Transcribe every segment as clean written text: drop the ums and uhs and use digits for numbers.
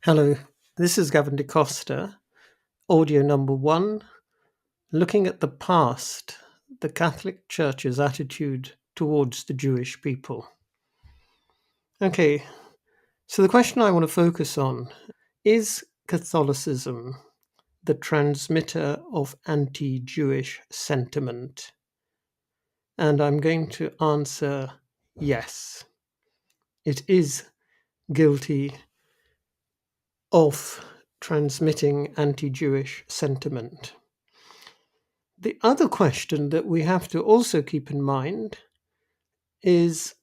Hello, this is Gavin Costa, audio number 1, looking at the past, the Catholic Church's attitude towards the Jewish people. Okay, so the question I want to focus on is Catholicism the transmitter of anti-Jewish sentiment? And I'm going to answer yes. It is guilty of transmitting anti-Jewish sentiment. The other question that we have to also keep in mind is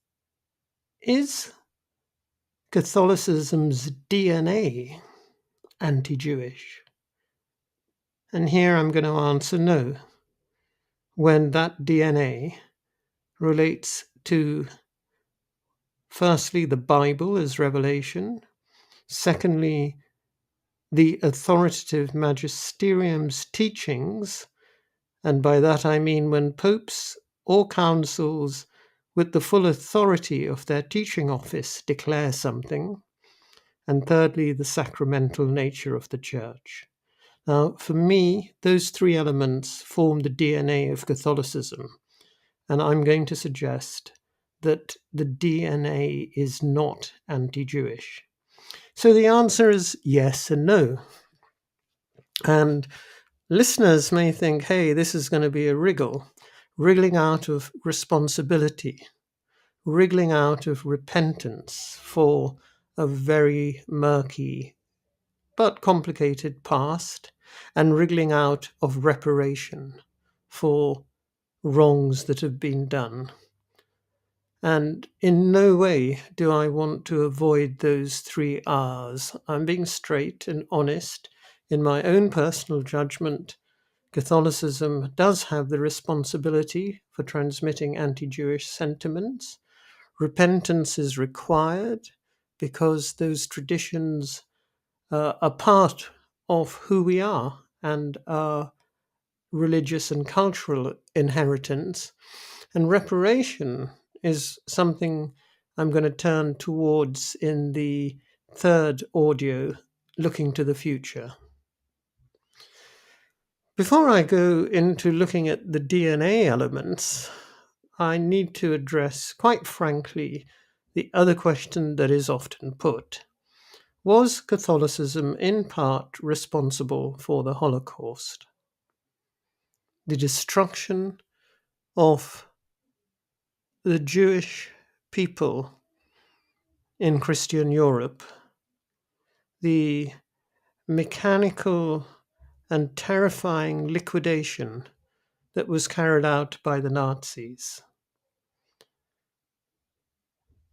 Catholicism's DNA anti-Jewish? And here I'm going to answer no, when that DNA relates to, firstly, the Bible as revelation, secondly, the authoritative magisterium's teachings, and by that I mean when popes or councils with the full authority of their teaching office declare something, and thirdly, the sacramental nature of the Church. Now, for me, those three elements form the DNA of Catholicism, and I'm going to suggest that the DNA is not anti-Jewish. So the answer is yes and no. And listeners may think, hey, this is going to be a wriggling out of responsibility, wriggling out of repentance for a very murky but complicated past, and wriggling out of reparation for wrongs that have been done. And in no way do I want to avoid those 3 R's. I'm being straight and honest. In my own personal judgment, Catholicism does have the responsibility for transmitting anti-Jewish sentiments. Repentance is required because those traditions are part of who we are and our religious and cultural inheritance. And reparation is something I'm going to turn towards in the third audio, looking to the future. Before I go into looking at the DNA elements, I need to address, quite frankly, the other question that is often put. Was Catholicism in part responsible for the Holocaust? The destruction of the Jewish people in Christian Europe, the mechanical and terrifying liquidation that was carried out by the Nazis,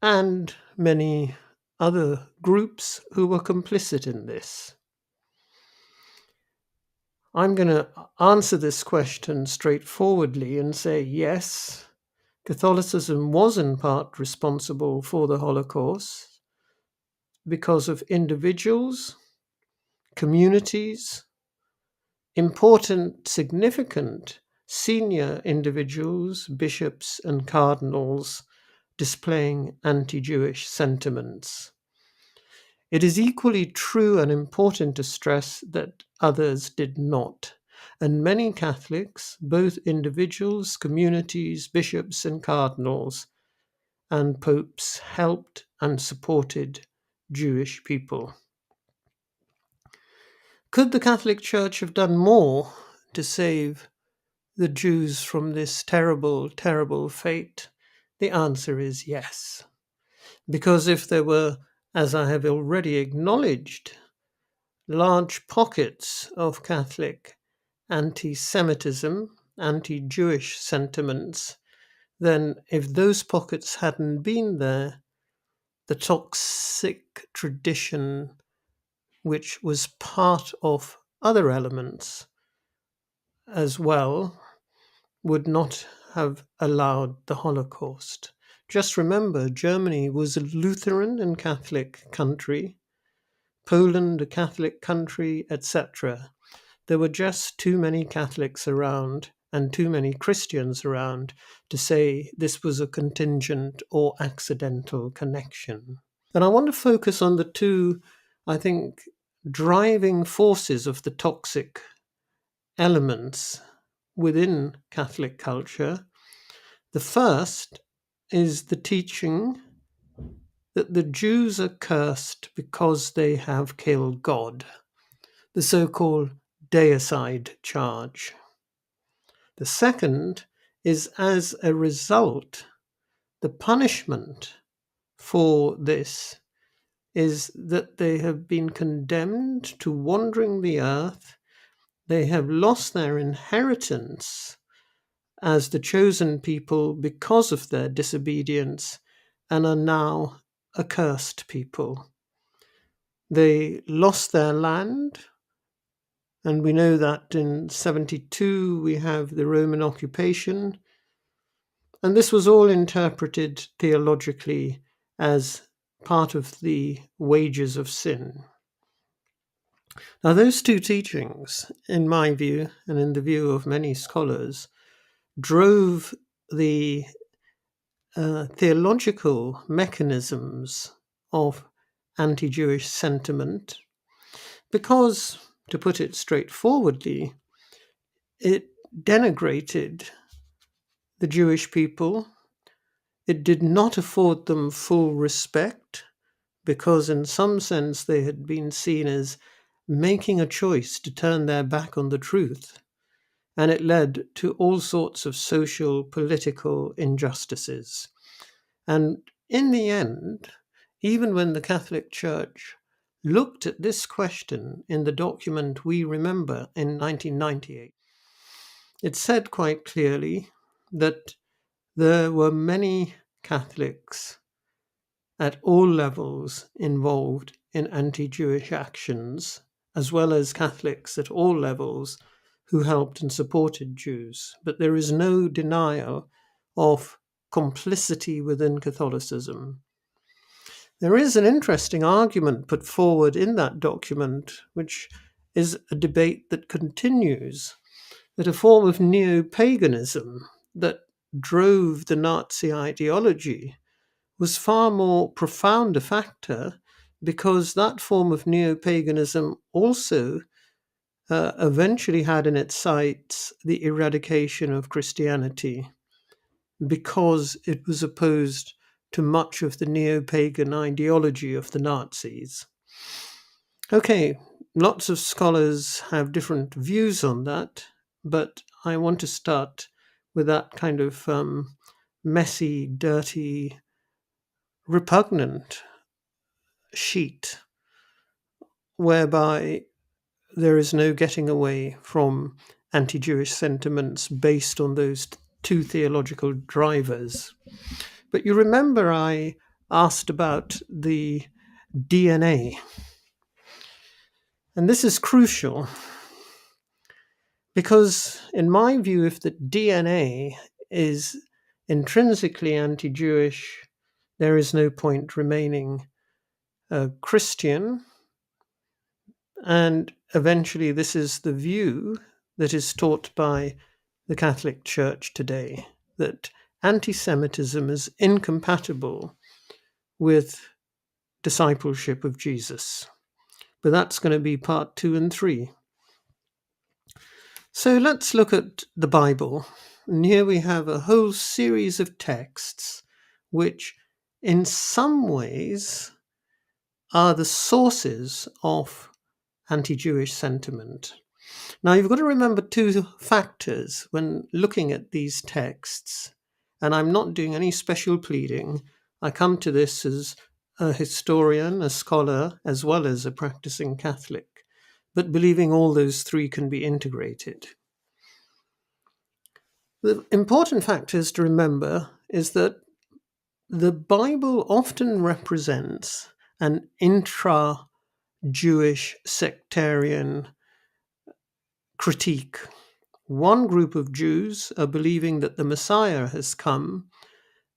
and many other groups who were complicit in this. I'm going to answer this question straightforwardly and say yes, Catholicism was in part responsible for the Holocaust because of individuals, communities, important, significant senior individuals, bishops and cardinals displaying anti-Jewish sentiments. It is equally true and important to stress that others did not, and many Catholics, both individuals, communities, bishops and cardinals, and popes helped and supported Jewish people. Could the Catholic Church have done more to save the Jews from this terrible, terrible fate? The answer is yes. Because if there were, as I have already acknowledged, large pockets of Catholic anti-Semitism, anti-Jewish sentiments, then if those pockets hadn't been there, the toxic tradition, which was part of other elements as well, would not have allowed the Holocaust. Just remember, Germany was a Lutheran and Catholic country, Poland a Catholic country, etc. There were just too many Catholics around and too many Christians around to say this was a contingent or accidental connection. And I want to focus on the two I think, driving forces of the toxic elements within Catholic culture. The first is the teaching that the Jews are cursed because they have killed God, the so-called deicide charge. The second is, as a result, the punishment for this is that they have been condemned to wandering the earth. They have lost their inheritance as the chosen people because of their disobedience and are now a cursed people. They lost their land, and we know that in 72 we have the Roman occupation, and this was all interpreted theologically as part of the wages of sin. Now, those two teachings, in my view, and in the view of many scholars, drove the theological mechanisms of anti-Jewish sentiment because, to put it straightforwardly, it denigrated the Jewish people. It did not afford them full respect because in some sense they had been seen as making a choice to turn their back on the truth. And it led to all sorts of social, political injustices. And in the end, even when the Catholic Church looked at this question in the document we remember in 1998, it said quite clearly that there were many Catholics at all levels involved in anti-Jewish actions, as well as Catholics at all levels who helped and supported Jews. But there is no denial of complicity within Catholicism. There is an interesting argument put forward in that document, which is a debate that continues, that a form of neo-paganism that drove the Nazi ideology was far more profound a factor because that form of neo-paganism also eventually had in its sights the eradication of Christianity because it was opposed to much of the neo-pagan ideology of the Nazis. Okay, lots of scholars have different views on that, but I want to start with that kind of messy, dirty, repugnant sheet whereby there is no getting away from anti-Jewish sentiments based on those two theological drivers. But you remember I asked about the DNA. And this is crucial because, in my view, if the DNA is intrinsically anti-Jewish, there is no point remaining a Christian. And eventually, this is the view that is taught by the Catholic Church today, that anti-Semitism is incompatible with discipleship of Jesus. But that's going to be part 2 and 3. So let's look at the Bible. And here we have a whole series of texts which, in some ways, are the sources of anti-Jewish sentiment. Now, you've got to remember two factors when looking at these texts, and I'm not doing any special pleading. I come to this as a historian, a scholar, as well as a practicing Catholic, but believing all those three can be integrated. The important factors to remember is that the Bible often represents an intra-Jewish sectarian critique. One group of Jews are believing that the Messiah has come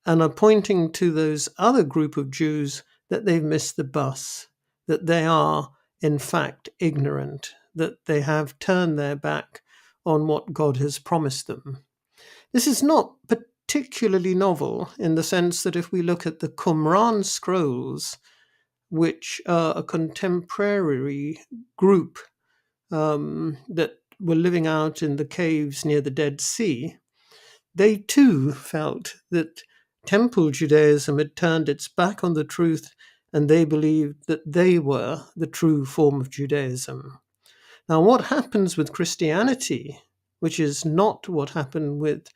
and are pointing to those other group of Jews that they've missed the bus, that they are, in fact, ignorant, that they have turned their back on what God has promised them. This is not particularly novel in the sense that if we look at the Qumran scrolls, which are a contemporary group that were living out in the caves near the Dead Sea, they too felt that Temple Judaism had turned its back on the truth, and they believed that they were the true form of Judaism. Now, what happens with Christianity, which is not what happened with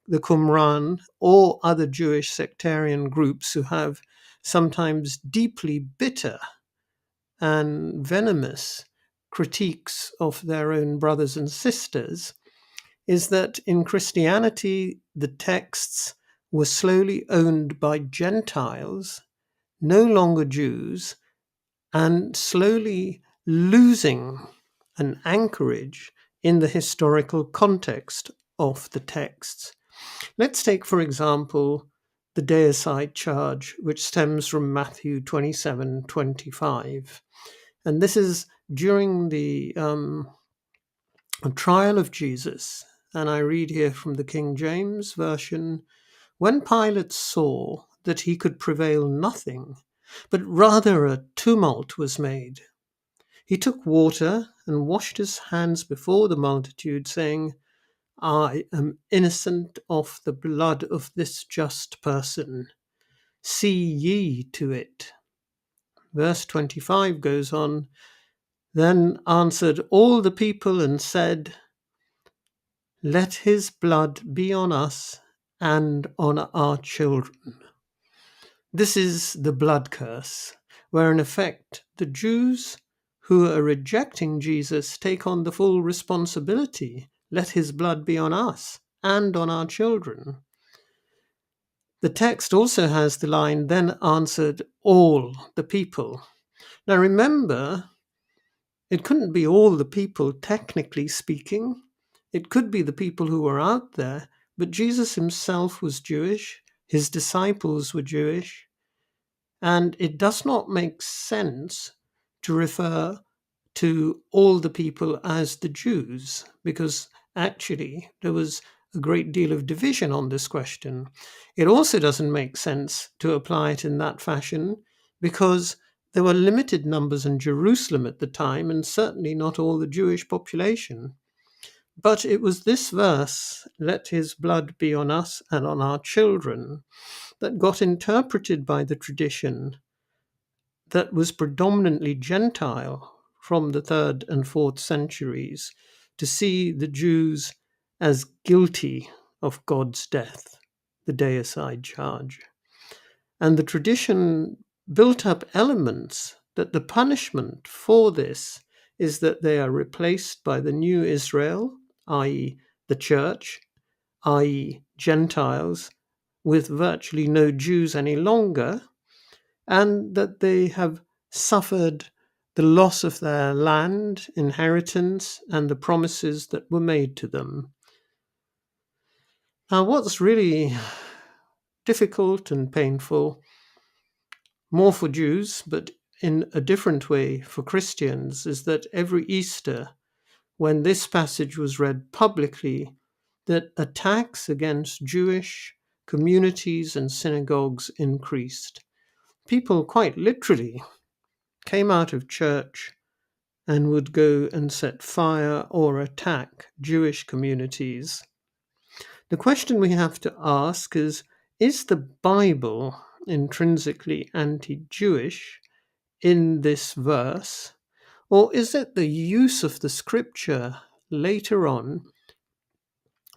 the Qumran or other Jewish sectarian groups who have sometimes deeply bitter and venomous critiques of their own brothers and sisters, is that in Christianity, the texts were slowly owned by Gentiles, no longer Jews, and slowly losing an anchorage in the historical context of the texts. Let's take, for example, the deicide charge, which stems from Matthew 27:25. And this is during the trial of Jesus. And I read here from the King James Version, "When Pilate saw that he could prevail nothing, but rather a tumult was made, he took water and washed his hands before the multitude, saying, 'I am innocent of the blood of this just person. See ye to it.'" Verse 25 goes on, "Then answered all the people and said, 'Let his blood be on us and on our children.'" This is the blood curse, where in effect the Jews who are rejecting Jesus take on the full responsibility. Let his blood be on us and on our children. The text also has the line, "Then answered all the people." Now remember, it couldn't be all the people technically speaking. It could be the people who were out there, but Jesus himself was Jewish, his disciples were Jewish, and it does not make sense to refer to all the people as the Jews, because actually there was a great deal of division on this question. It also doesn't make sense to apply it in that fashion because there were limited numbers in Jerusalem at the time, and certainly not all the Jewish population. But it was this verse, "Let his blood be on us and on our children," that got interpreted by the tradition that was predominantly Gentile from the 3rd and 4th centuries to see the Jews as guilty of God's death, the deicide charge. And the tradition built up elements that the punishment for this is that they are replaced by the new Israel, i.e., the church, i.e., Gentiles, with virtually no Jews any longer, and that they have suffered the loss of their land, inheritance, and the promises that were made to them. Now, what's really difficult and painful, more for Jews, but in a different way for Christians, is that every Easter, when this passage was read publicly, that attacks against Jewish communities and synagogues increased. People quite literally came out of church and would go and set fire or attack Jewish communities. The question we have to ask is the Bible intrinsically anti-Jewish in this verse, or is it the use of the scripture later on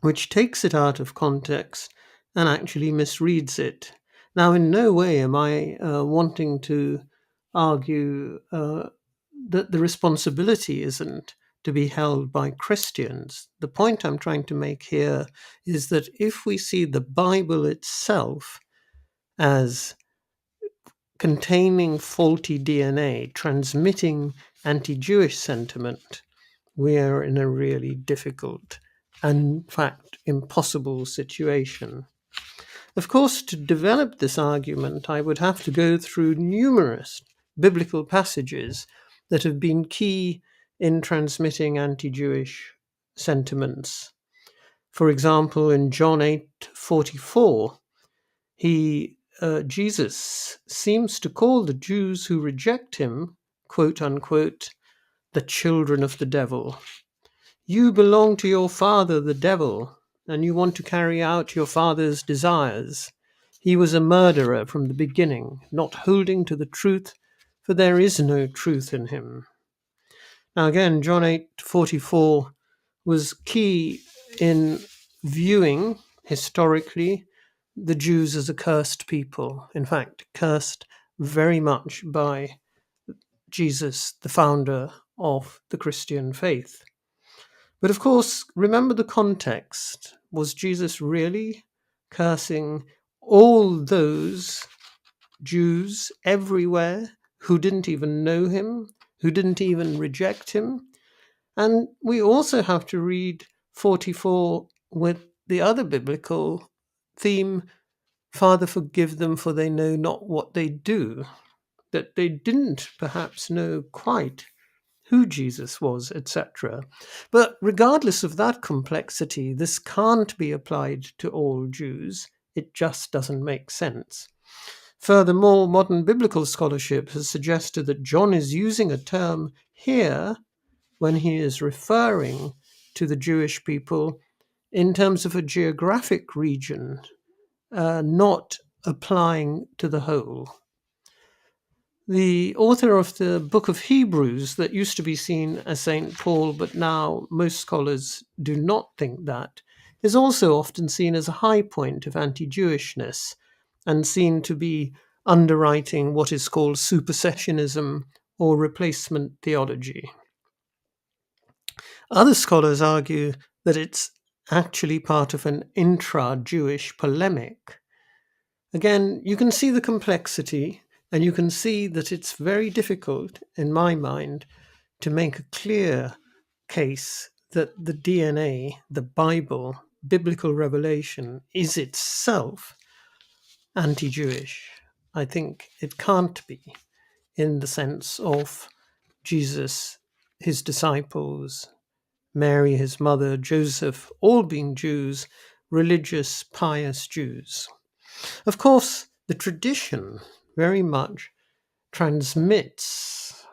which takes it out of context and actually misreads it? Now, in no way am I wanting to argue that the responsibility isn't to be held by Christians. The point I'm trying to make here is that if we see the Bible itself as containing faulty DNA, transmitting anti-Jewish sentiment, we are in a really difficult and, in fact, impossible situation. Of course, to develop this argument, I would have to go through numerous biblical passages that have been key in transmitting anti-Jewish sentiments. For example, in John 8:44, he Jesus seems to call the Jews who reject him, quote unquote, the children of the devil. You belong to your father, the devil, and you want to carry out your father's desires. He was a murderer from the beginning, not holding to the truth, for there is no truth in him. Now again, John 8:44 was key in viewing historically the Jews as a cursed people. In fact, cursed very much by Jesus, the founder of the Christian faith. But of course, remember the context. Was Jesus really cursing all those Jews everywhere who didn't even know him, who didn't even reject him? And we also have to read 44 with the other biblical theme, Father, forgive them, for they know not what they do. That they didn't perhaps know quite who Jesus was, etc. But regardless of that complexity, this can't be applied to all Jews. It just doesn't make sense. Furthermore, modern biblical scholarship has suggested that John is using a term here when he is referring to the Jewish people in terms of a geographic region, not applying to the whole. The author of the book of Hebrews, that used to be seen as St. Paul, but now most scholars do not think that, is also often seen as a high point of anti-Jewishness and seen to be underwriting what is called supersessionism or replacement theology. Other scholars argue that it's actually part of an intra-Jewish polemic. Again, you can see the complexity, and you can see that it's very difficult, in my mind, to make a clear case that the DNA, the Bible, biblical revelation, is itself anti-Jewish. I think it can't be, in the sense of Jesus, his disciples, Mary, his mother, Joseph, all being Jews, religious, pious Jews. Of course, the tradition very much transmits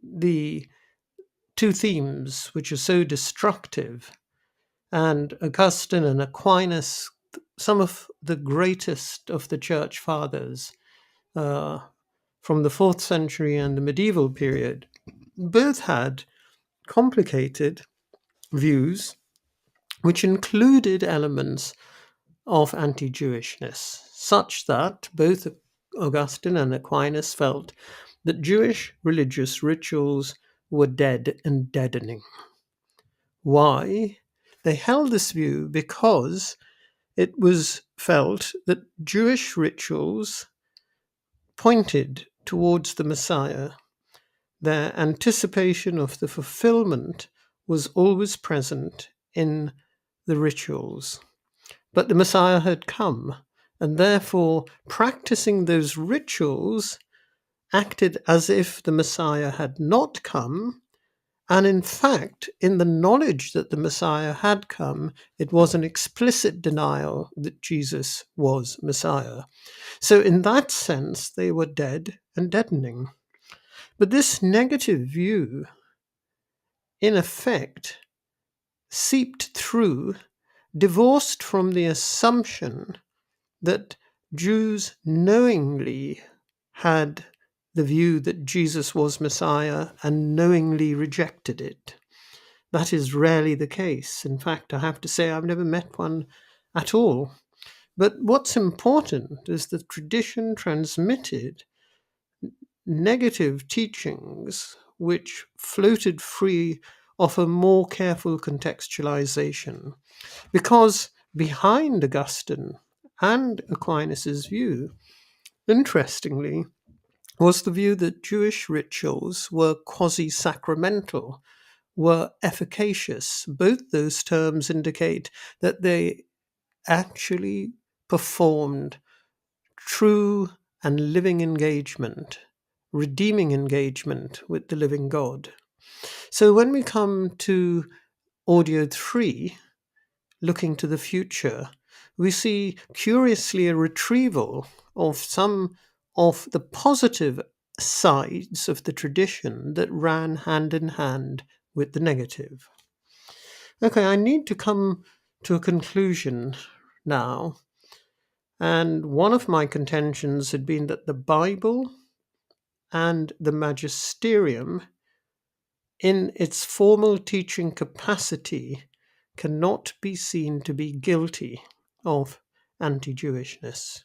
the two themes which are so destructive. And Augustine and Aquinas, some of the greatest of the church fathers from the 4th century and the medieval period, both had complicated views which included elements of anti-Jewishness, such that both Augustine and Aquinas felt that Jewish religious rituals were dead and deadening. Why? They held this view because it was felt that Jewish rituals pointed towards the Messiah. Their anticipation of the fulfillment was always present in the rituals. But the Messiah had come, and therefore practicing those rituals acted as if the Messiah had not come, and in fact, in the knowledge that the Messiah had come, it was an explicit denial that Jesus was Messiah. So in that sense, they were dead and deadening. But this negative view, in effect, seeped through, divorced from the assumption that Jews knowingly had the view that Jesus was Messiah and knowingly rejected it. That is rarely the case. In fact, I have to say I've never met one at all. But what's important is the tradition transmitted negative teachings which floated free of a more careful contextualization. Because behind Augustine and Aquinas' view, interestingly, was the view that Jewish rituals were quasi-sacramental, were efficacious. Both those terms indicate that they actually performed true and living engagement, redeeming engagement with the living God. So when we come to audio 3, looking to the future, we see curiously a retrieval of some of the positive sides of the tradition that ran hand in hand with the negative. Okay, I need to come to a conclusion now. And one of my contentions had been that the Bible and the magisterium, in its formal teaching capacity, cannot be seen to be guilty of anti Jewishness.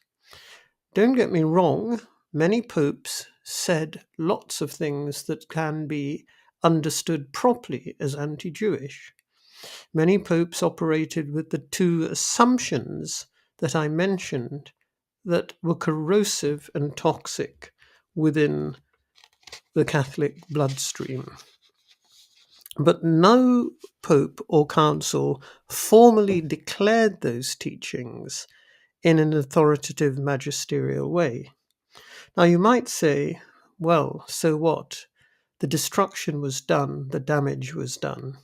Don't get me wrong, many popes said lots of things that can be understood properly as anti Jewish. Many popes operated with the two assumptions that I mentioned that were corrosive and toxic within the Catholic bloodstream. But no pope or council formally declared those teachings in an authoritative magisterial way. Now you might say, well, so what? The destruction was done, the damage was done.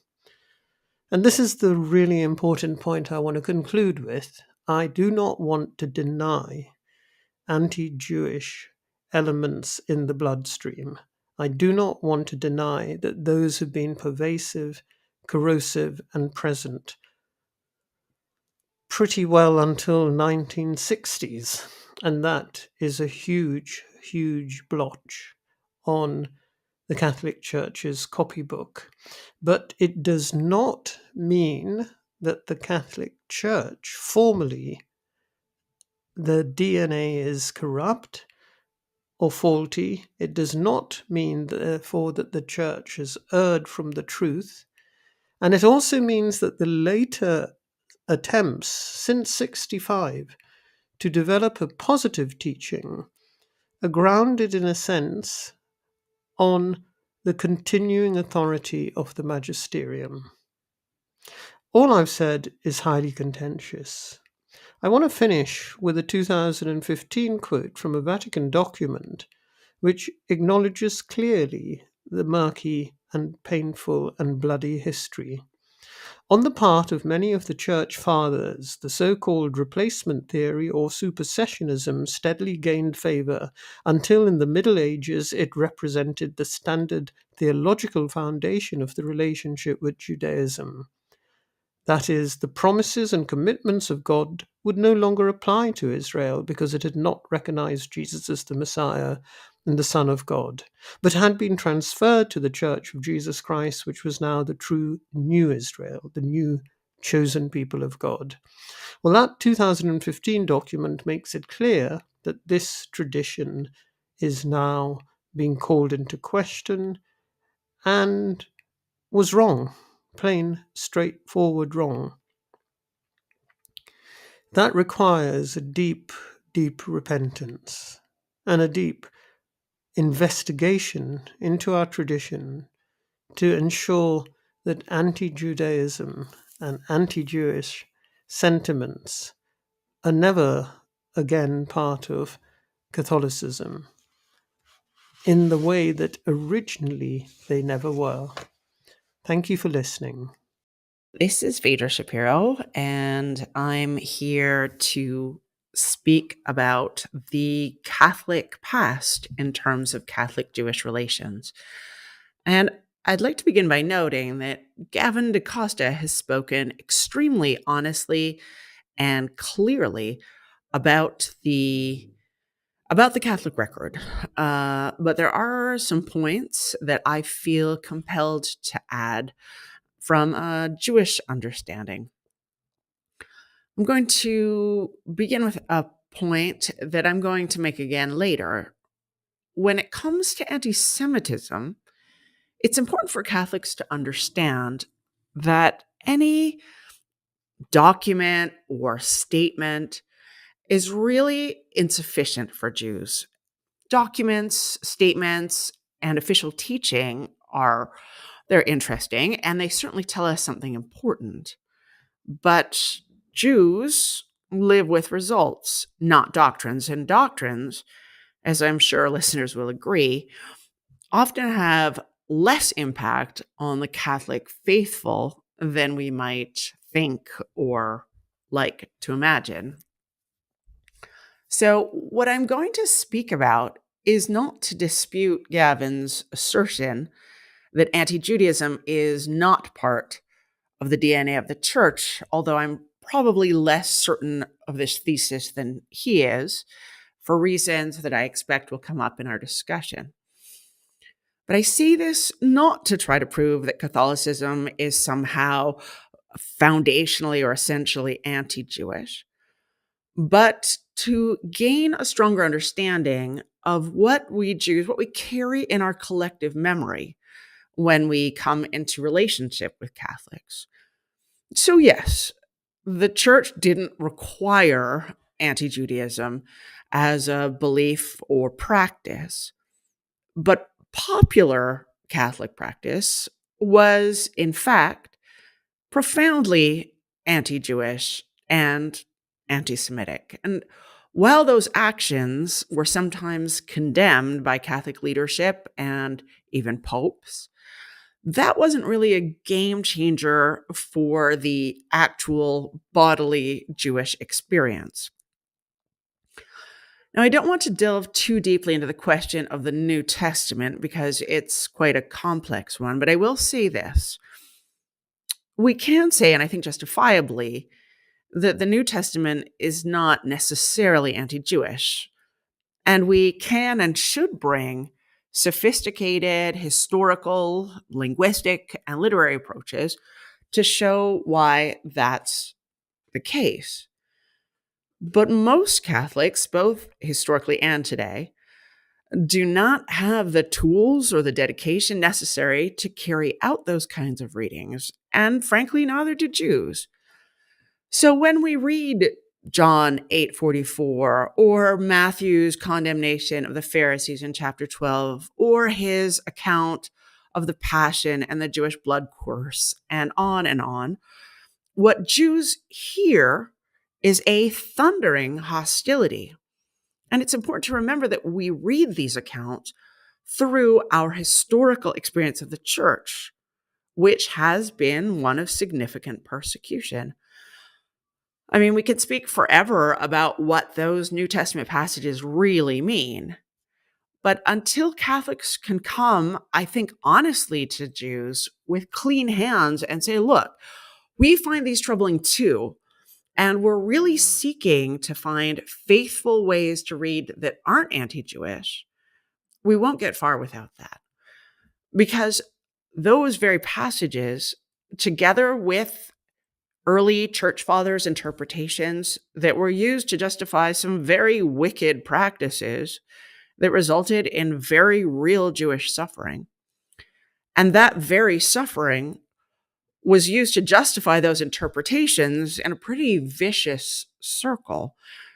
And this is the really important point I want to conclude with. I do not want to deny anti-Jewish elements in the bloodstream. I do not want to deny that those have been pervasive, corrosive, and present pretty well until 1960s. And that is a huge, huge blotch on the Catholic Church's copybook. But it does not mean that the Catholic Church formally, the DNA is corrupt or faulty. It does not mean, therefore, that the Church has erred from the truth. And it also means that the later attempts since 65 to develop a positive teaching are grounded, in a sense, on the continuing authority of the magisterium. All I've said is highly contentious. I want to finish with a 2015 quote from a Vatican document which acknowledges clearly the murky and painful and bloody history. On the part of many of the Church Fathers, the so-called replacement theory or supersessionism steadily gained favor until in the Middle Ages it represented the standard theological foundation of the relationship with Judaism. That is, the promises and commitments of God would no longer apply to Israel because it had not recognized Jesus as the Messiah and the Son of God, but had been transferred to the Church of Jesus Christ, which was now the true new Israel, the new chosen people of God. Well, that 2015 document makes it clear that this tradition is now being called into question and was wrong, plain, straightforward wrong. That requires a deep, deep repentance and a deep investigation into our tradition to ensure that anti-Judaism and anti-Jewish sentiments are never again part of Catholicism in the way that originally they never were. Thank you for listening. This is Faydra Shapiro, and I'm here to speak about the Catholic past in terms of Catholic-Jewish relations. And I'd like to begin by noting that Gavin DaCosta has spoken extremely honestly and clearly about the Catholic record. But there are some points that I feel compelled to add from a Jewish understanding. I'm going to begin with a point that I'm going to make again later. When it comes to anti-Semitism, it's important for Catholics to understand that any document or statement is really insufficient for Jews. Documents, statements, and official teaching they're interesting, and they certainly tell us something important. But Jews live with results, not doctrines. And doctrines, as I'm sure listeners will agree, often have less impact on the Catholic faithful than we might think or like to imagine. So, what I'm going to speak about is not to dispute Gavin's assertion that anti Judaism is not part of the DNA of the church, although I'm probably less certain of this thesis than he is, for reasons that I expect will come up in our discussion. But I see this not to try to prove that Catholicism is somehow foundationally or essentially anti Jewish, but to gain a stronger understanding of what we Jews, what we carry in our collective memory when we come into relationship with Catholics. So, yes, the church didn't require anti Judaism as a belief or practice, but popular Catholic practice was, in fact, profoundly anti Jewish and anti Semitic. And while those actions were sometimes condemned by Catholic leadership and even popes, that wasn't really a game changer for the actual bodily Jewish experience. Now, I don't want to delve too deeply into the question of the New Testament because it's quite a complex one, but I will say this. We can say, and I think justifiably, that the New Testament is not necessarily anti Jewish. And we can and should bring sophisticated historical, linguistic, and literary approaches to show why that's the case. But most Catholics, both historically and today, do not have the tools or the dedication necessary to carry out those kinds of readings. And frankly, neither do Jews. So when we read John 8:44 or Matthew's condemnation of the Pharisees in chapter 12 or his account of the Passion and the Jewish blood course and on, what Jews hear is a thundering hostility. And it's important to remember that we read these accounts through our historical experience of the church, which has been one of significant persecution. I mean, we could speak forever about what those New Testament passages really mean. But until Catholics can come, I think, honestly to Jews with clean hands and say, look, we find these troubling too. And we're really seeking to find faithful ways to read that aren't anti Jewish. We won't get far without that. Because those very passages, together with early church fathers' interpretations that were used to justify some very wicked practices that resulted in very real Jewish suffering. And that very suffering was used to justify those interpretations in a pretty vicious circle,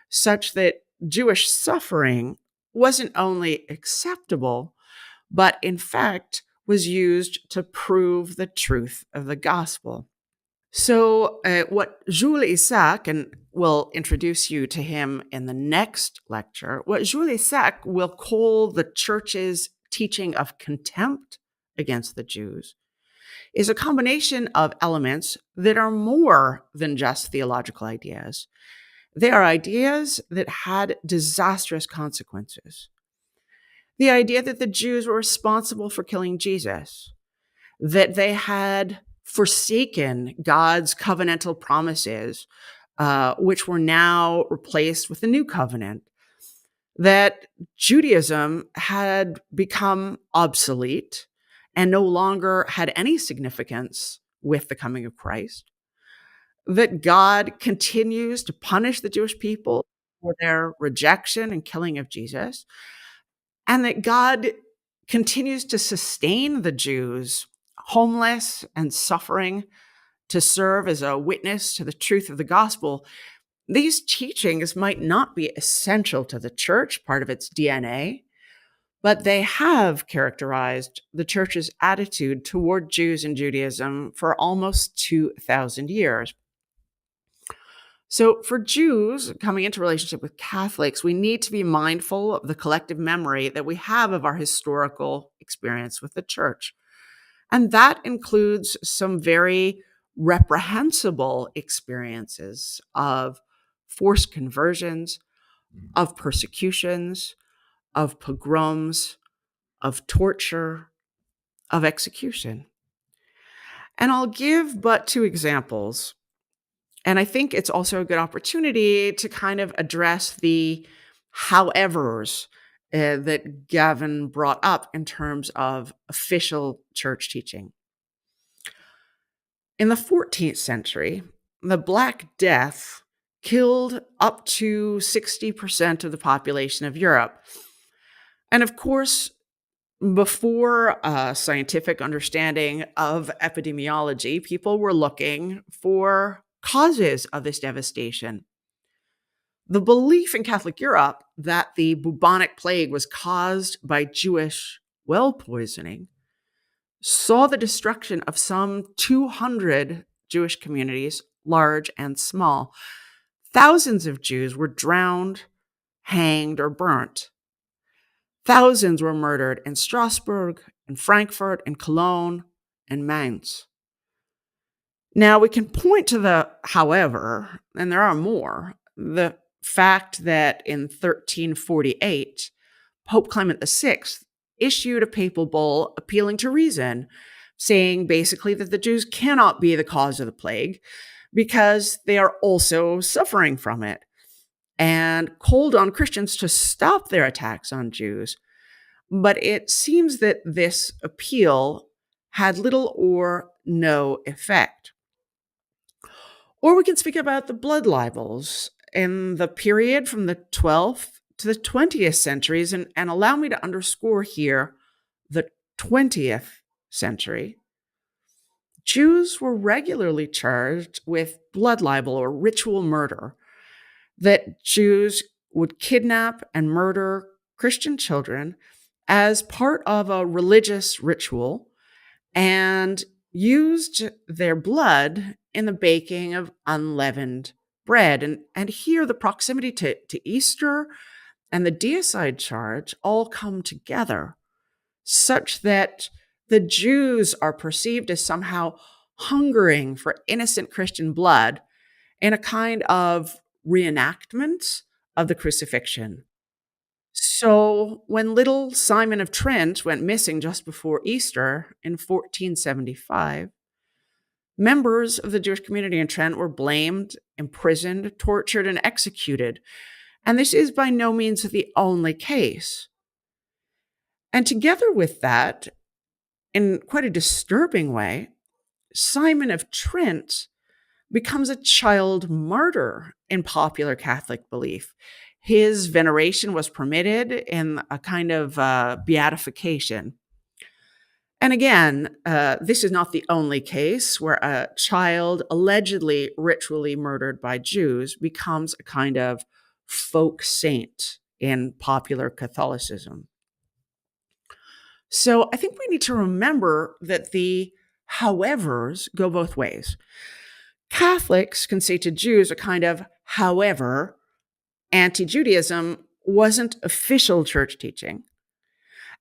such that Jewish suffering wasn't only acceptable, but in fact was used to prove the truth of the gospel. So, what Jules Isaac, and we'll introduce you to him in the next lecture, what Jules Isaac will call the church's teaching of contempt against the Jews is a combination of elements that are more than just theological ideas. They are ideas that had disastrous consequences. The idea that the Jews were responsible for killing Jesus, that they had forsaken God's covenantal promises, which were now replaced with the new covenant, that Judaism had become obsolete and no longer had any significance with the coming of Christ, that God continues to punish the Jewish people for their rejection and killing of Jesus, and that God continues to sustain the Jews homeless and suffering to serve as a witness to the truth of the gospel. These teachings might not be essential to the church, part of its DNA, but they have characterized the church's attitude toward Jews and Judaism for almost 2,000 years. So for Jews coming into relationship with Catholics, we need to be mindful of the collective memory that we have of our historical experience with the church. And that includes some very reprehensible experiences of forced conversions, of persecutions, of pogroms, of torture, of execution. And I'll give but two examples. And I think it's also a good opportunity to kind of address the howevers that Gavin brought up in terms of official church teaching. In the 14th century, the Black Death killed up to 60% of the population of Europe. And of course, before scientific understanding of epidemiology, people were looking for causes of this devastation. The belief in Catholic Europe that the bubonic plague was caused by Jewish well poisoning saw the destruction of some 200 Jewish communities, large and small. Thousands of Jews were drowned, hanged, or burnt. Thousands were murdered in Strasbourg, in Frankfurt, in Cologne, and Mainz. Now, we can point to the however, and there are more, the fact that in 1348, Pope Clement VI issued a papal bull appealing to reason, saying basically that the Jews cannot be the cause of the plague because they are also suffering from it, and called on Christians to stop their attacks on Jews. But it seems that this appeal had little or no effect. Or we can speak about the blood libels in the period from the 12th to the 20th centuries, and allow me to underscore here the 20th century. Jews were regularly charged with blood libel or ritual murder, that Jews would kidnap and murder Christian children as part of a religious ritual and used their blood in the baking of unleavened bread. And here, the proximity to Easter and the deicide charge all come together, such that the Jews are perceived as somehow hungering for innocent Christian blood in a kind of reenactment of the crucifixion. So, when little Simon of Trent went missing just before Easter in 1475, members of the Jewish community in Trent were blamed, imprisoned, tortured, and executed. And this is by no means the only case. And together with that, in quite a disturbing way, Simon of Trent becomes a child martyr in popular Catholic belief. His veneration was permitted in a kind of beatification. And again, this is not the only case where a child allegedly ritually murdered by Jews becomes a kind of folk saint in popular Catholicism. So I think we need to remember that the howevers go both ways. Catholics can say to Jews a kind of however, anti-Judaism wasn't official church teaching.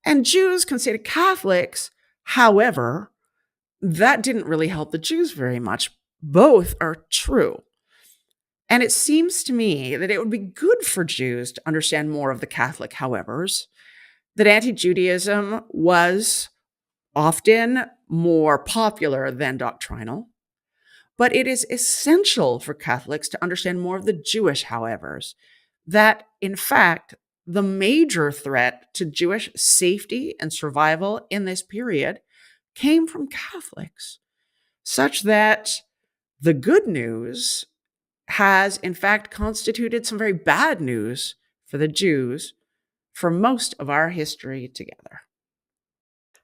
And Jews can say to Catholics, however, that didn't really help the Jews very much. Both are true. And it seems to me that it would be good for Jews to understand more of the Catholic howevers, that anti-Judaism was often more popular than doctrinal. But it is essential for Catholics to understand more of the Jewish howevers, that in fact, the major threat to Jewish safety and survival in this period came from Catholics, such that the good news has in fact constituted some very bad news for the Jews for most of our history together.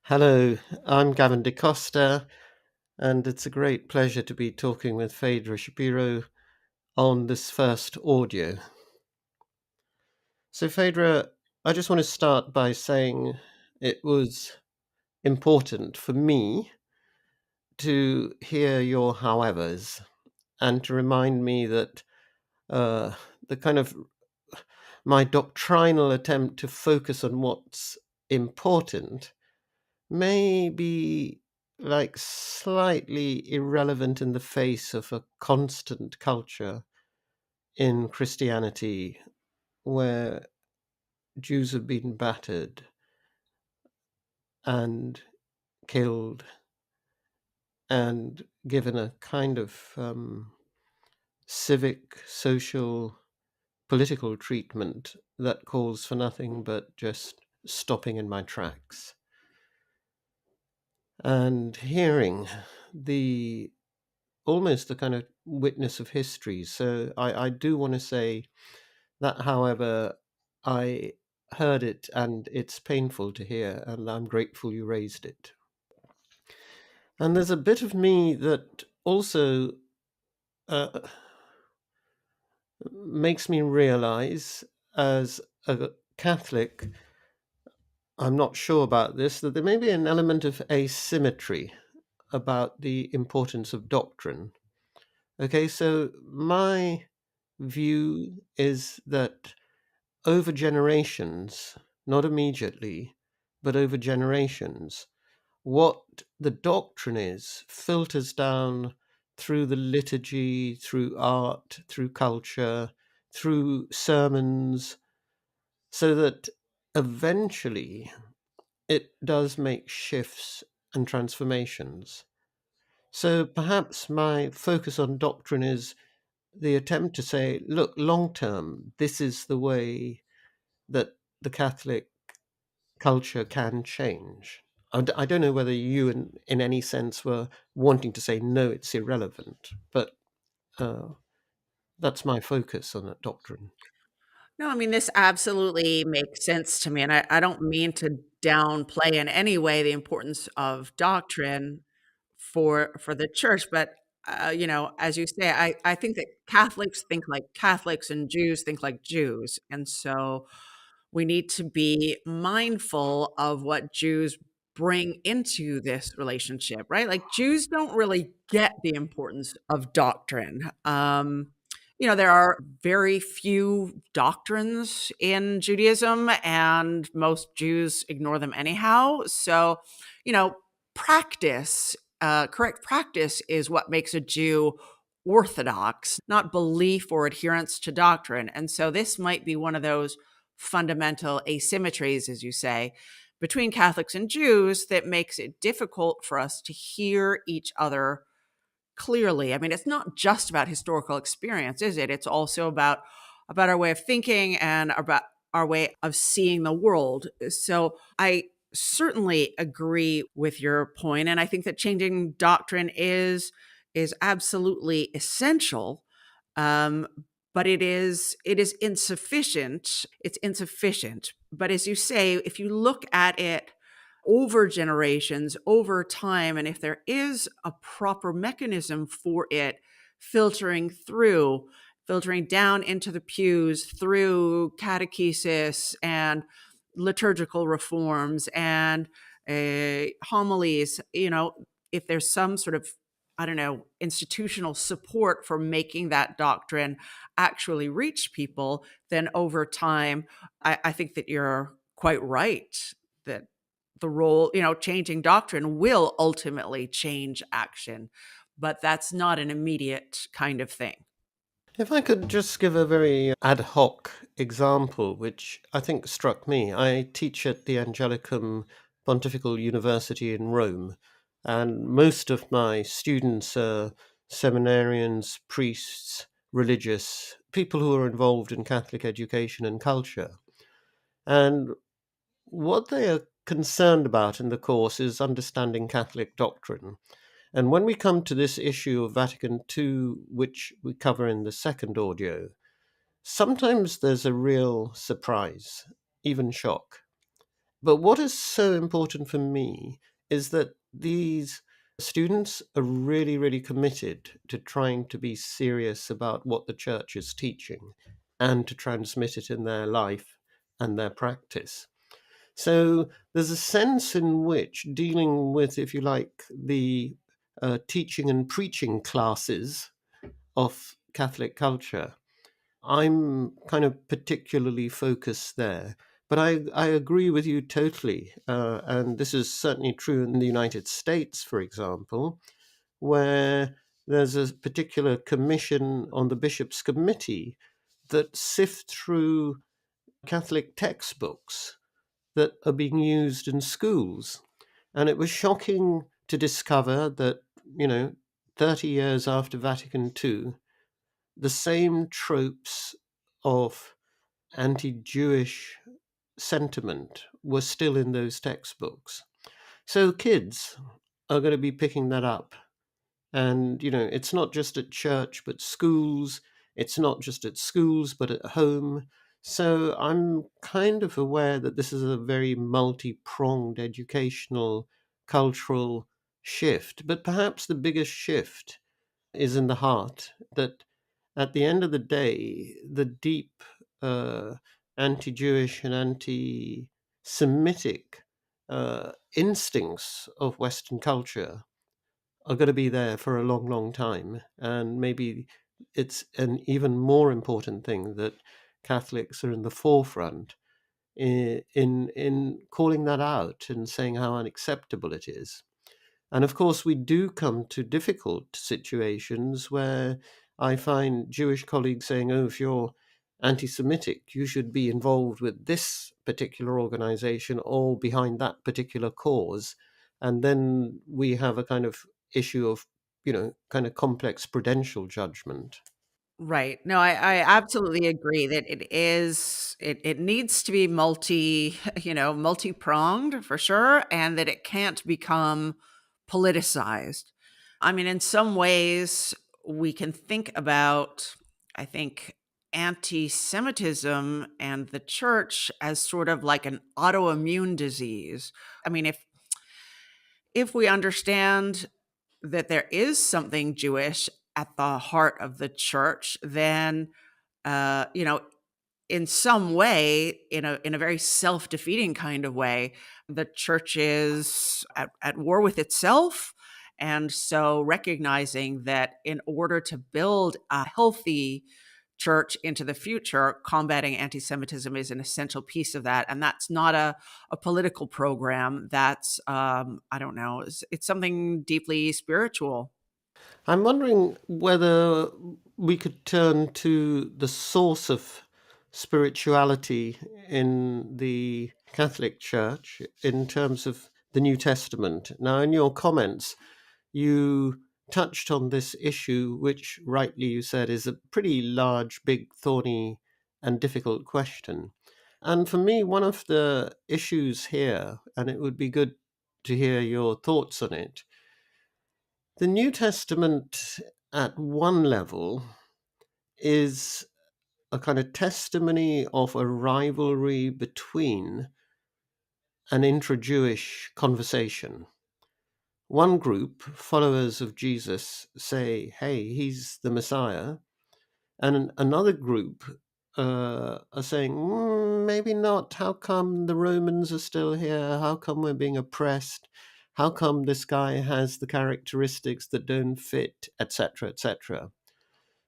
Hello, I'm Gavin DeCosta, and it's a great pleasure to be talking with Faydra Shapiro on this first audio. So Faydra, I just want to start by saying it was important for me to hear your howevers and to remind me that the kind of my doctrinal attempt to focus on what's important may be like slightly irrelevant in the face of a constant culture in Christianity where Jews have been battered and killed and given a kind of civic, social, political treatment that calls for nothing but just stopping in my tracks. And hearing the almost the kind of witness of history. So I do want to say that, however, I heard it and it's painful to hear, and I'm grateful you raised it. And there's a bit of me that also uh, makes me realize, as a Catholic, I'm not sure about this, that there may be an element of asymmetry about the importance of doctrine. Okay, so my view is that over generations, not immediately, but over generations, what the doctrine is filters down through the liturgy, through art, through culture, through sermons, so that eventually it does make shifts and transformations. So perhaps my focus on doctrine is the attempt to say, look, long term, this is the way that the Catholic culture can change. I don't know whether you, in any sense, were wanting to say, no, it's irrelevant, but uh, that's my focus on that doctrine. No, I mean, this absolutely makes sense to me, and I don't mean to downplay in any way the importance of doctrine for the church, but, as you say, I think that Catholics think like Catholics and Jews think like Jews, and so we need to be mindful of what Jews bring into this relationship, right? Like, Jews don't really get the importance of doctrine. There are very few doctrines in Judaism, and most Jews ignore them anyhow. So, you know, correct practice is what makes a Jew orthodox, not belief or adherence to doctrine. And so this might be one of those fundamental asymmetries, as you say, between Catholics and Jews that makes it difficult for us to hear each other clearly. I mean, it's not just about historical experience, is it? It's also about our way of thinking and about our way of seeing the world. So I certainly agree with your point, and I think that changing doctrine is absolutely essential. Um, but it is insufficient. It's insufficient. But as you say, if you look at it over generations, over time, and if there is a proper mechanism for it filtering through, filtering down into the pews through catechesis and liturgical reforms and homilies, if there's some sort of, I don't know, institutional support for making that doctrine actually reach people, then over time, I think that you're quite right that the role, changing doctrine will ultimately change action, but that's not an immediate kind of thing. If I could just give a very ad hoc example, which I think struck me. I teach at the Angelicum Pontifical University in Rome, and most of my students are seminarians, priests, religious, people who are involved in Catholic education and culture. And what they are concerned about in the course is understanding Catholic doctrine. And when we come to this issue of Vatican II, which we cover in the second audio, sometimes there's a real surprise, even shock. But what is so important for me is that these students are really, really committed to trying to be serious about what the church is teaching and to transmit it in their life and their practice. So there's a sense in which dealing with, if you like, the teaching and preaching classes of Catholic culture, I'm kind of particularly focused there. But I agree with you totally. And this is certainly true in the United States, for example, where there's a particular commission on the Bishops' Committee that sift through Catholic textbooks that are being used in schools. And it was shocking to discover that, 30 years after Vatican II, the same tropes of anti Jewish sentiment were still in those textbooks. So kids are going to be picking that up. And, it's not just at church, but schools. It's not just at schools, but at home. So I'm kind of aware that this is a very multi pronged educational, cultural shift. But perhaps the biggest shift is in the heart, that at the end of the day, the deep anti Jewish and anti Semitic instincts of Western culture are going to be there for a long, long time. And maybe it's an even more important thing that Catholics are in the forefront in calling that out and saying how unacceptable it is. And of course, we do come to difficult situations where I find Jewish colleagues saying, oh, if you're anti Semitic, you should be involved with this particular organization or behind that particular cause. And then we have a kind of issue of, kind of complex prudential judgment. Right. No, I absolutely agree that it needs to be multi-pronged for sure, and that it can't become politicized. I mean, in some ways, we can think about, I think, anti-Semitism and the church as sort of like an autoimmune disease. I mean, if we understand that there is something Jewish at the heart of the church, then uh, you know, in some way, in a very self-defeating kind of way, the church is at war with itself. And so recognizing that in order to build a healthy church into the future, combating anti-Semitism is an essential piece of that. And that's not a political program. That's, I don't know, it's something deeply spiritual. I'm wondering whether we could turn to the source of spirituality in the Catholic Church in terms of the New Testament. Now, in your comments, you touched on this issue, which rightly you said is a pretty large, big, thorny, and difficult question. And for me, one of the issues here, and it would be good to hear your thoughts on it, the New Testament, at one level, is a kind of testimony of a rivalry between an intra Jewish conversation. One group, followers of Jesus, say, hey, he's the Messiah. And another group are saying, maybe not. How come the Romans are still here? How come we're being oppressed? How come this guy has the characteristics that don't fit, etc., etc.?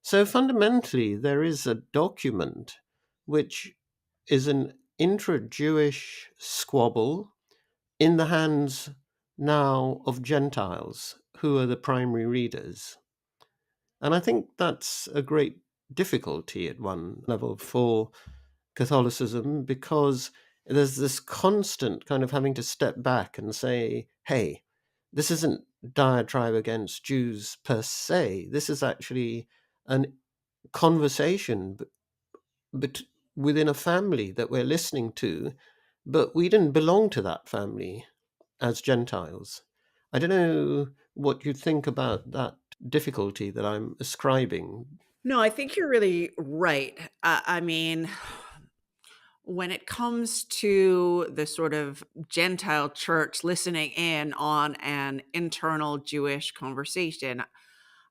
So fundamentally, there is a document which is an intra Jewish squabble in the hands now of Gentiles, who are the primary readers. And I think that's a great difficulty at one level for Catholicism, because there's this constant kind of having to step back and say, hey, this isn't diatribe against Jews per se. This is actually an conversation but within a family that we're listening to, but we didn't belong to that family as Gentiles. I don't know what you think about that difficulty that I'm ascribing. No, I think you're really right. I mean, when it comes to the sort of Gentile church listening in on an internal Jewish conversation,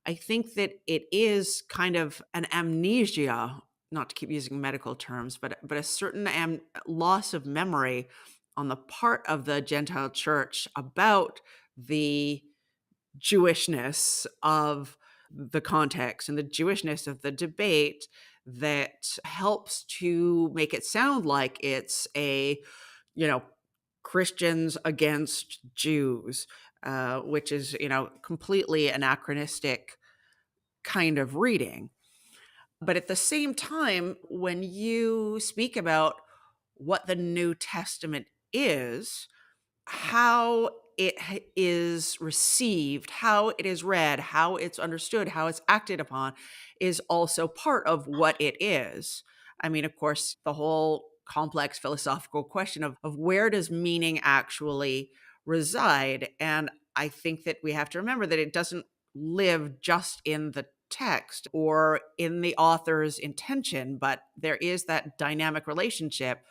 I think that it is kind of an amnesia, not to keep using medical terms, but a certain loss of memory on the part of the Gentile church about the Jewishness of the context and the Jewishness of the debate that helps to make it sound like it's you know, Christians against Jews, which is, completely anachronistic kind of reading. But at the same time, when you speak about what the New Testament is, how it is received, how it is read, how it's understood, how it's acted upon is also part of what it is. I mean, of course, the whole complex philosophical question of where does meaning actually reside? And I think that we have to remember that it doesn't live just in the text or in the author's intention, but there is that dynamic relationship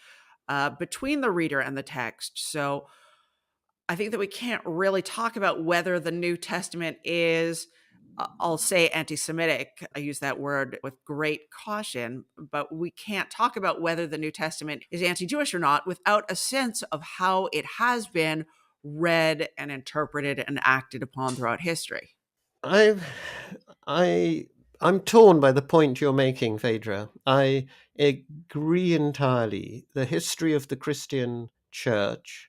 between the reader and the text. So I think that we can't really talk about whether the New Testament is, I'll say, anti-Semitic. I use that word with great caution, but we can't talk about whether the New Testament is anti-Jewish or not without a sense of how it has been read and interpreted and acted upon throughout history. I'm torn by the point you're making, Faydra. I agree entirely. The history of the Christian Church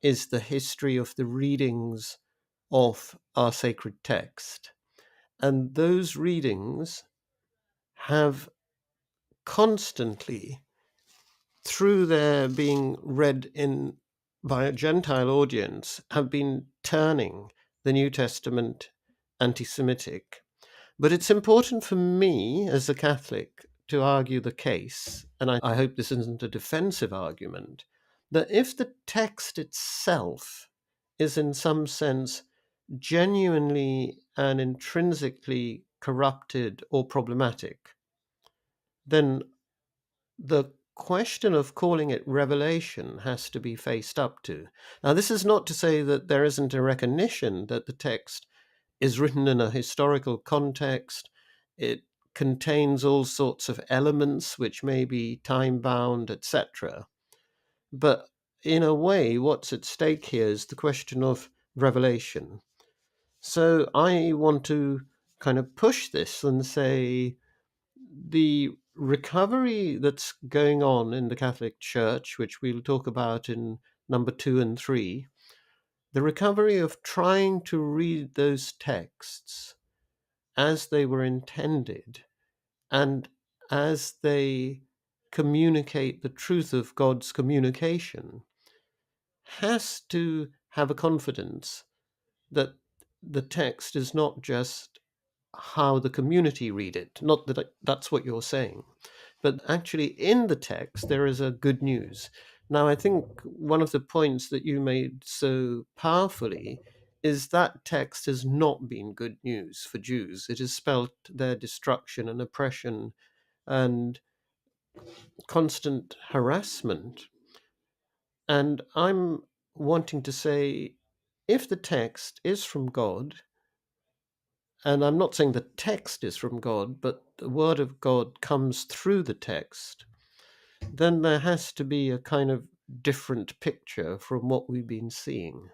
is the history of the readings of our sacred text. And those readings have constantly, through their being read in by a Gentile audience, have been turning the New Testament anti-Semitic. But it's important for me as a Catholic to argue the case, and I hope this isn't a defensive argument, that if the text itself is in some sense genuinely and intrinsically corrupted or problematic, then the question of calling it revelation has to be faced up to. Now, this is not to say that there isn't a recognition that the text is written in a historical context. It contains all sorts of elements which may be time bound, etc. But in a way, what's at stake here is the question of revelation. So I want to kind of push this and say the recovery that's going on in the Catholic Church, which we'll talk about in number 2 and 3, the recovery of trying to read those texts as they were intended and as they communicate the truth of God's communication, has to have a confidence that the text is not just how the community read it. Not that that's what you're saying, but actually in the text there is a good news. Now, I think one of the points that you made so powerfully is that text has not been good news for Jews. It has spelt their destruction and oppression and constant harassment. And I'm wanting to say, if the text is from God, and I'm not saying the text is from God, but the word of God comes through the text, then there has to be a kind of different picture from what we've been seeing.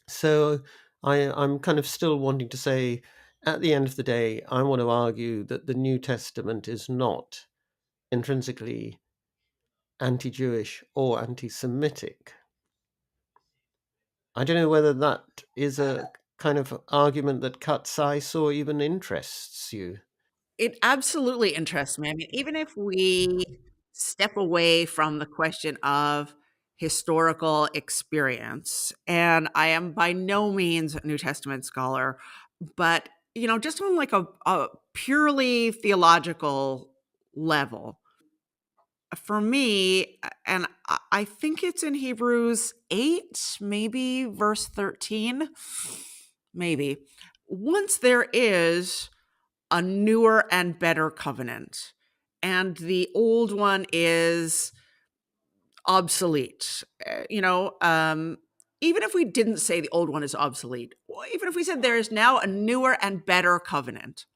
So I'm kind of still wanting to say, at the end of the day, I want to argue that the New Testament is not intrinsically anti-Jewish or anti-Semitic. I don't know whether that is a kind of argument that cuts ice or even interests you. It absolutely interests me. I mean, even if we step away from the question of historical experience, and I am by no means a New Testament scholar, but just on like a purely theological level, for me, and I think it's in Hebrews 8, maybe verse 13, maybe. Once there is a newer and better covenant, and the old one is obsolete. Even if we didn't say the old one is obsolete, or even if we said there is now a newer and better covenant,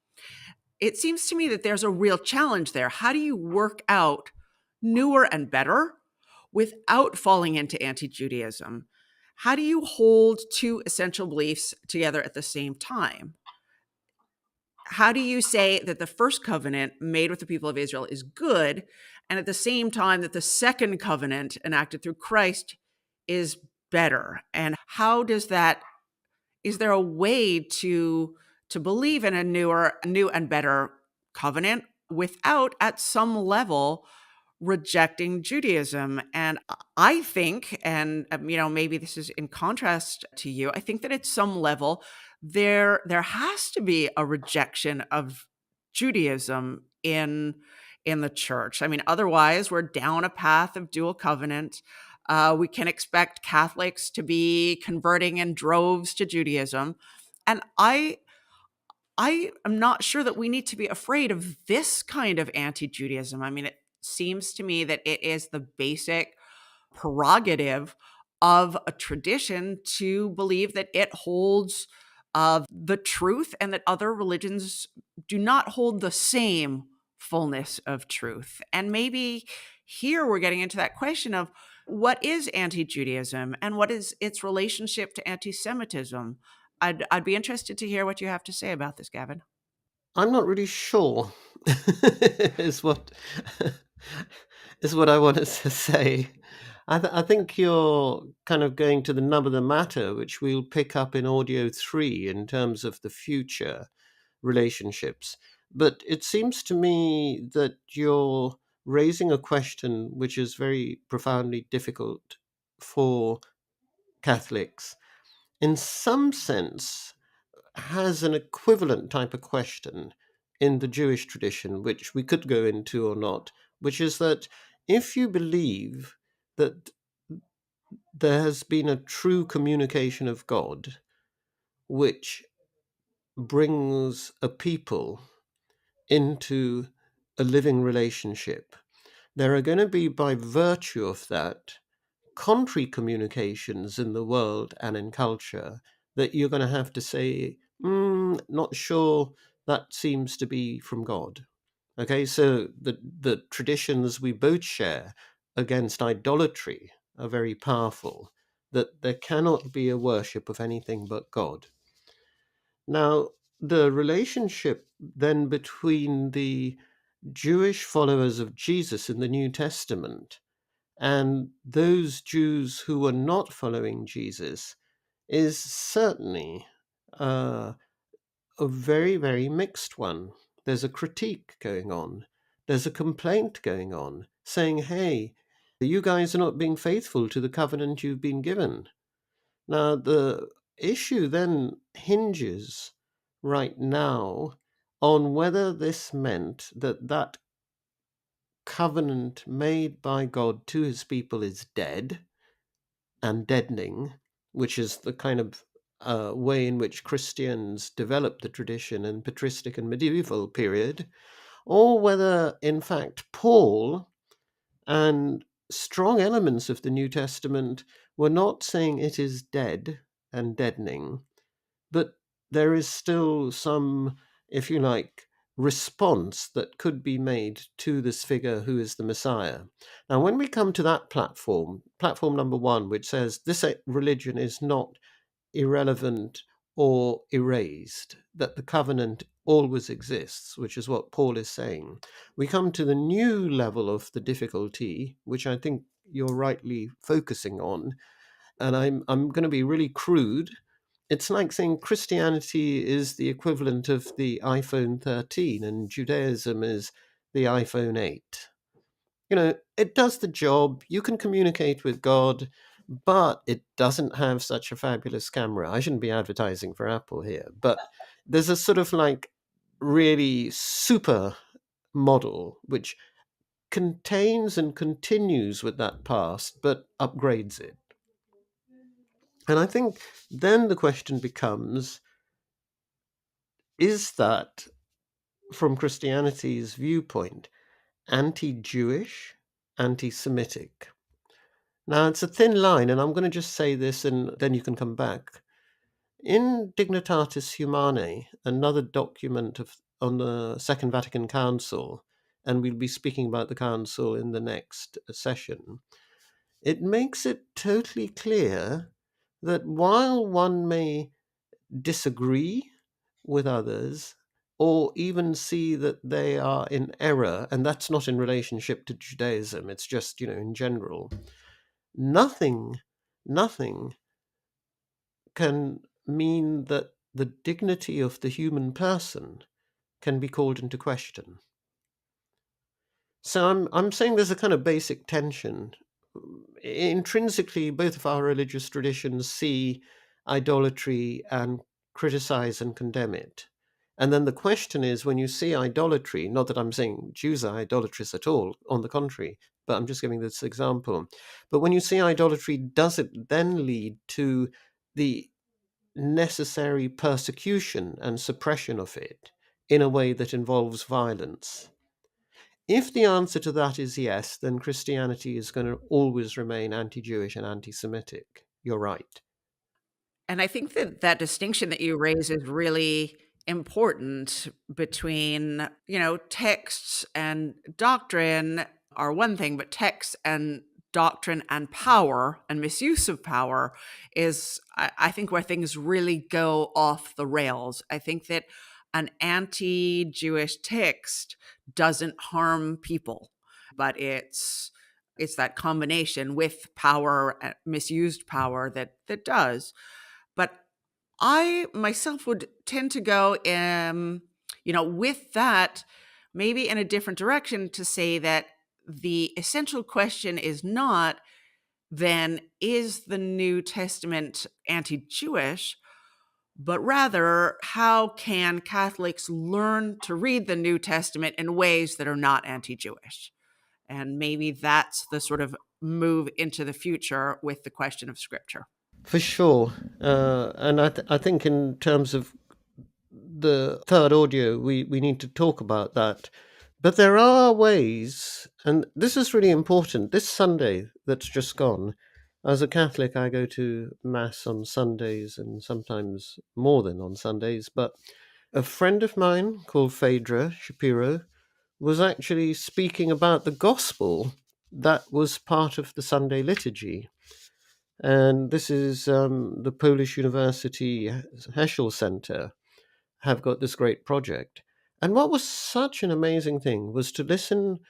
it seems to me that there's a real challenge there. How do you work out newer and better without falling into anti-Judaism? How do you hold two essential beliefs together at the same time? How do you say that the first covenant made with the people of Israel is good, and at the same time that the second covenant enacted through Christ is better? And how does that, is there a way to believe in new and better covenant without at some level rejecting Judaism. And I think, and maybe this is in contrast to you, I think that at some level there has to be a rejection of Judaism in the church. I mean, otherwise we're down a path of dual covenant. We can expect Catholics to be converting in droves to Judaism. And I am not sure that we need to be afraid of this kind of anti-Judaism. I mean, it seems to me that it is the basic prerogative of a tradition to believe that it holds the truth and that other religions do not hold the same fullness of truth. And maybe here we're getting into that question of what is anti-Judaism and what is its relationship to anti-Semitism. I'd be interested to hear what you have to say about this, Gavin. I'm not really sure, is what is what I wanted to say. I think you're kind of going to the nub of the matter, which we'll pick up in audio 3 in terms of the future relationships. But it seems to me that you're raising a question which is very profoundly difficult for Catholics. In some sense, has an equivalent type of question in the Jewish tradition, which we could go into or not, which is that if you believe that there has been a true communication of God, which brings a people into a living relationship, there are going to be, by virtue of that, contrary communications in the world and in culture that you're going to have to say, not sure that seems to be from God. Okay, so the traditions we both share against idolatry are very powerful, that there cannot be a worship of anything but God. Now, the relationship then between the Jewish followers of Jesus in the New Testament and those Jews who were not following Jesus is certainly a very, very mixed one. There's a critique going on. There's a complaint going on saying, hey, you guys are not being faithful to the covenant you've been given. Now, the issue then hinges right now on whether this meant that that covenant made by God to his people is dead and deadening, which is the kind of way in which Christians developed the tradition in patristic and medieval period, or whether, in fact, Paul and strong elements of the New Testament were not saying it is dead and deadening, but there is still some, if you like, response that could be made to this figure who is the Messiah. Now, when we come to that platform number 1, which says this religion is not irrelevant or erased, that the covenant always exists, which is what Paul is saying, we come to the new level of the difficulty, which I think you're rightly focusing on. And I'm going to be really crude. It's like saying Christianity is the equivalent of the iPhone 13 and Judaism is the iPhone 8. It does the job. You can communicate with God, but it doesn't have such a fabulous camera. I shouldn't be advertising for Apple here, but there's a sort of like really super model which contains and continues with that past, but upgrades it. And I think then the question becomes, is that, from Christianity's viewpoint, anti-Jewish, anti-Semitic? Now, it's a thin line, and I'm going to just say this and then you can come back. In Dignitatis Humanae, another document on the Second Vatican Council, and we'll be speaking about the Council in the next session, it makes it totally clear that while one may disagree with others or even see that they are in error, and that's not in relationship to Judaism, it's just, in general, nothing can mean that the dignity of the human person can be called into question. So I'm saying there's a kind of basic tension. Intrinsically, both of our religious traditions see idolatry and criticize and condemn it. And then the question is, when you see idolatry, not that I'm saying Jews are idolatrous at all, on the contrary, but I'm just giving this example. But when you see idolatry, does it then lead to the necessary persecution and suppression of it in a way that involves violence? If the answer to that is yes, then Christianity is going to always remain anti Jewish and anti Semitic. You're right. And I think that that distinction that you raise is really important between, texts and doctrine are one thing, but texts and doctrine and power and misuse of power is, I think, where things really go off the rails. I think that an anti Jewish text doesn't harm people, but it's that combination with power, misused power, that does. But I myself would tend to go, with that, maybe in a different direction, to say that the essential question is not, then, is the New Testament anti-Jewish, but rather, how can Catholics learn to read the New Testament in ways that are not anti-Jewish? And maybe that's the sort of move into the future with the question of Scripture. For sure. And I think, in terms of the third audio, we need to talk about that. But there are ways, and this is really important. This Sunday that's just gone, as a Catholic, I go to Mass on Sundays and sometimes more than on Sundays. But a friend of mine called Faydra, Shapiro, was actually speaking about the gospel that was part of the Sunday liturgy. And this is the Polish University Heschel Center have got this great project. And what was such an amazing thing was to listen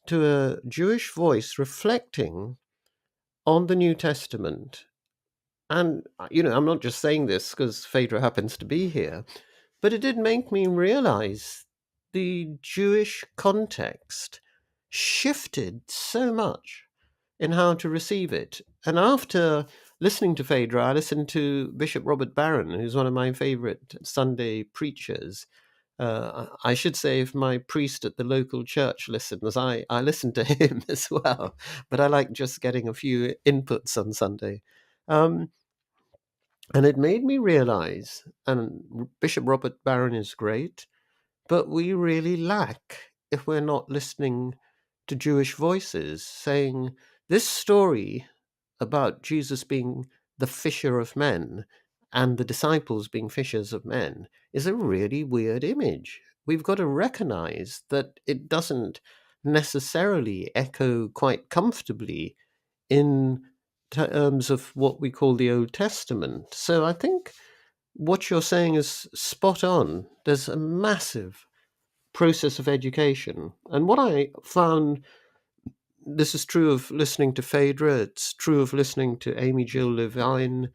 to a Jewish voice reflecting on the New Testament. And, I'm not just saying this because Phaedra happens to be here, but it did make me realize the Jewish context shifted so much in how to receive it. And after listening to Phaedra, I listened to Bishop Robert Barron, who's one of my favorite Sunday preachers. I should say, if my priest at the local church listens, I listen to him as well. But I like just getting a few inputs on Sunday. Um, and it made me realize, and Bishop Robert Barron is great, but we really lack if we're not listening to Jewish voices saying this story about Jesus being the fisher of men and the disciples being fishers of men is a really weird image. We've got to recognize that it doesn't necessarily echo quite comfortably in terms of what we call the Old Testament. So I think what you're saying is spot on. There's a massive process of education. And what I found, this is true of listening to Phaedra, it's true of listening to Amy Jill Levine,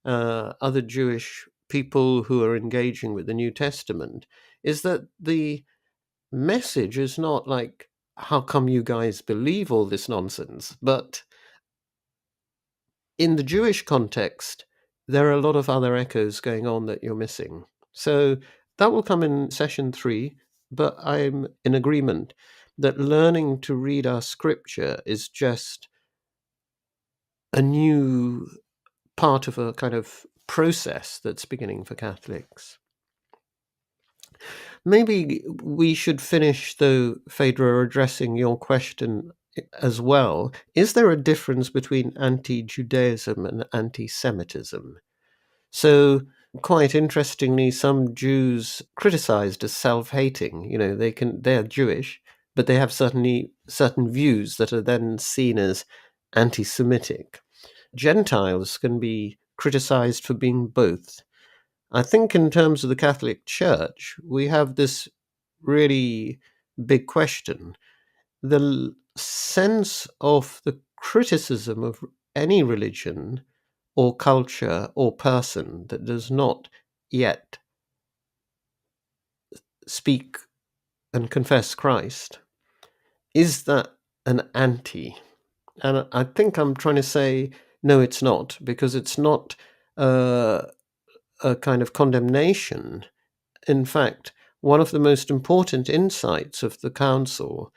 other Jewish people who are engaging with the New Testament, is that the message is not like, how come you guys believe all this nonsense? But in the Jewish context, there are a lot of other echoes going on that you're missing. So that will come in session 3, but I'm in agreement that learning to read our scripture is just a new part of a kind of process that's beginning for Catholics. Maybe we should finish, though, Phaedra, addressing your question as well. Is there a difference between anti-Judaism and anti-Semitism? So, quite interestingly, some Jews criticized as self-hating. They're Jewish, but they have certain views that are then seen as anti-Semitic. Gentiles can be criticized for being both. I think, in terms of the Catholic Church, we have this really big question. The sense of the criticism of any religion or culture or person that does not yet speak and confess Christ is that an anti? And I think I'm trying to say, no, it's not, because it's not a kind of condemnation. In fact, one of the most important insights of the council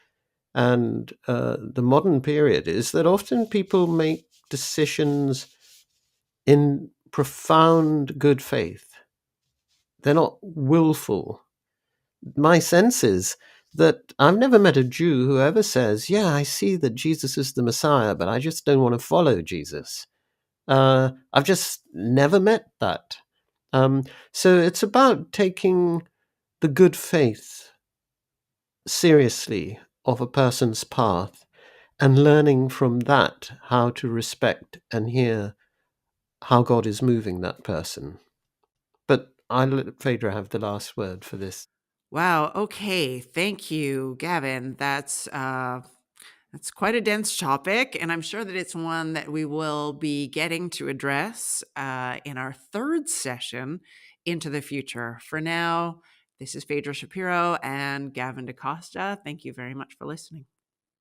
and the modern period is that often people make decisions in profound good faith. They're not willful. My sense is that I've never met a Jew who ever says, yeah, I see that Jesus is the Messiah, but I just don't want to follow Jesus. I've just never met that. So it's about taking the good faith seriously of a person's path and learning from that how to respect and hear how God is moving that person. But I'll let Faydra have the last word for this. Wow. Okay. Thank you, Gavin. That's quite a dense topic, and I'm sure that it's one that we will be getting to address in our third session into the future. For now, this is Faydra Shapiro and Gavin DaCosta. Thank you very much for listening.